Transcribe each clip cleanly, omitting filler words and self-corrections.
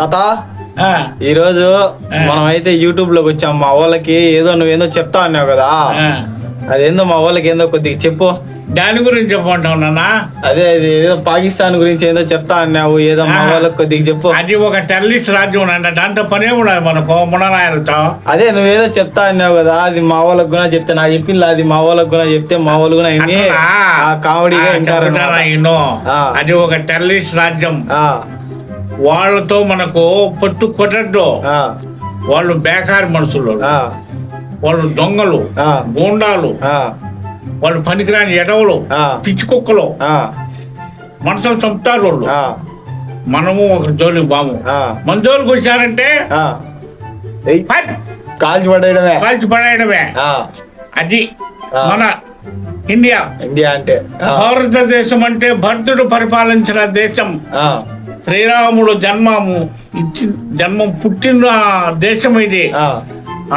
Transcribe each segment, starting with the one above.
తాత ఈ రోజు మనం అయితే యూట్యూబ్ లోకి వచ్చాం. మా వాళ్ళకి ఏదో నువ్వేందో చెప్తా అన్నావు కదా, అదేందో మా వాళ్ళకి ఏందో కొద్దిగా చెప్పు. దాని గురించి చెప్పమంటావు నాన్న? అదే ఏదో పాకిస్తాన్ గురించి ఏదో చెప్తా అన్నావు, ఏదో మా వాళ్ళకి కొద్దిగా చెప్పు. అది ఒక టెర్రరిస్ట్ రాజ్యం అంట, దాంట్లో పనే ఉండదు మనకు మునరాయలతో. అదే నువ్వేదో చెప్తా అన్నావు కదా, అది మా వాళ్ళకి కూడా చెప్తే నా చెప్పింది అది మా వాళ్ళకి కూడా చెప్తే మా వాళ్ళు కూడా కామెడీగా వింటారు. అది ఒక టెర్రరిస్ట్ రాజ్యం, వాళ్ళతో మనకు పట్టు కొట్టద్దు. వాళ్ళు బేకారి మనుషులు, వాళ్ళు దొంగలు, గూండాలు, వాళ్ళు పనికిరాని ఎడవలు, పిచ్చి కుక్కలు, మనుషులు చంపుతారు వాళ్ళు. మనము ఒక జోలికి బాము, మన జోలికి వచ్చారంటే కాల్చి పడేయడమే. అది మన ఇండియా. అంటే భారతదేశం అంటే భరతుడు పరిపాలించిన దేశం. శ్రీరాముడు జన్మం పుట్టిన దేశం ఇది.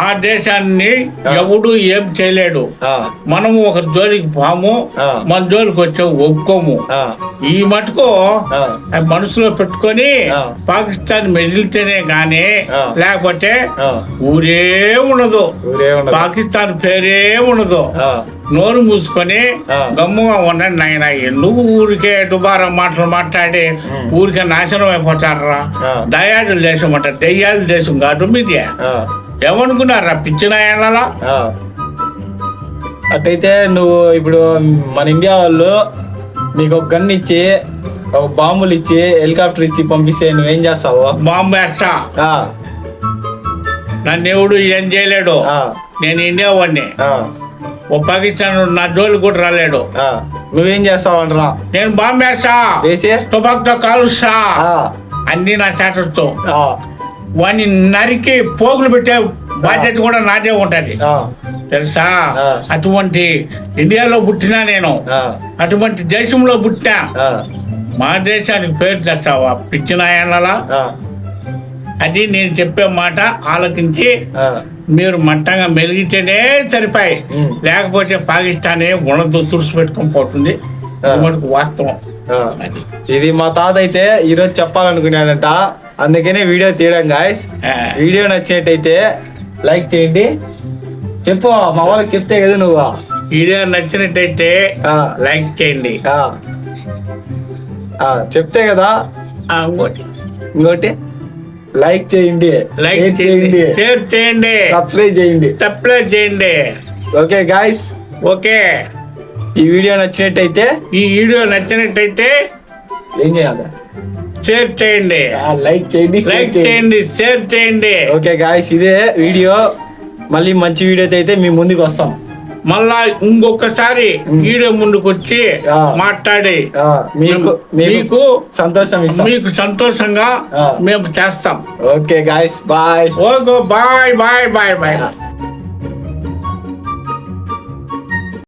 ఆ దేశాన్ని ఎవడు ఏం చేయలేడు. మనము ఒక జోలికి పాము, మన జోలికి వచ్చే ఒప్పుకోము. ఈ మటుకు మనసులో పెట్టుకొని పాకిస్తాన్ మెదిలితేనే గాని లేకపోతే ఊరే ఉండదు, పాకిస్తాన్ పేరే ఉండదు. నోరు మూసుకొని గమ్ముగా ఉండండి నాయన. ఎందుకు ఊరికే దుబారా మాటలు మాట్లాడి ఊరికే నాశనం అయిపోతారా? దయాళుల దేశం అంట, దెయ్యాల దేశం కాదు మీది. ఏమనుకున్నారా పిచ్చిన ఏళ్ళలా? అట్టయితే నువ్వు ఇప్పుడు మన ఇండియా వాళ్ళు నీకు ఒక గన్ ఇచ్చి, ఒక బాంబులు ఇచ్చి, హెలికాప్టర్ ఇచ్చి పంపిస్తే నువ్వేం చేస్తావు? బాంబు వేస్తా. నన్ను ఎవడు ఏం చేయలేడు. నేను ఇండియా వాడిని. ఓ పాకిస్తాన్ నా జోలు కూడా రాలేడు. నువ్వేం చేస్తావు అంటరా? నేను బాంబు వేస్తా, వేసి తుపాకుతో కాలుస్తా. అన్ని నా చేతతో వాడిని నరికి పోగులు పెట్టే బాధ్యత కూడా నాదే ఉంటది తెలుసా. అటువంటి ఇండియాలో పుట్టినా నేను, అటువంటి దేశంలో పుట్టినా. మా దేశానికి పేరు తెస్తావా పిచ్చినాయనలా? అది నేను చెప్పే మాట ఆలోచించి మీరు మట్టంగా మెలిగితేనే సరిపోయి, లేకపోతే పాకిస్తానే ఉండదు, తుడిసి పెట్టుకొని పోతుంది. వాస్తవం. ఇది మా తాత అయితే ఈరోజు చెప్పాలనుకున్నాడంట, అందుకనే వీడియో తీయడం. గాయస్, వీడియో నచ్చినట్టయితే లైక్ చేయండి. చెప్పు మా వాళ్ళకి చెప్తే కదా నువ్వు. వీడియో నచ్చినట్టయితే లైక్ చేయండి. చెప్తే కదా. ఇంకోటి లైక్ చేయండి, షేర్ చేయండి, సబ్స్క్రైబ్ చేయండి. Okay guys, okay. ఈ వీడియో నచ్చినట్టయితే ఏం చేయాలి? షేర్ చేయండి, లైక్ చేయండి, షేర్ చేయండి. ఓకే గాయస్, ఇదే వీడియో. మళ్ళీ మంచి వీడియోతో అయితే మీ ముందుకు వస్తాం. మళ్ళా ఇంకొకసారి వీడియో ముందుకు వచ్చి మాట్లాడి మీకు సంతోషంగా మేము చేస్తాం. Okay guys, bye. Okay, bye.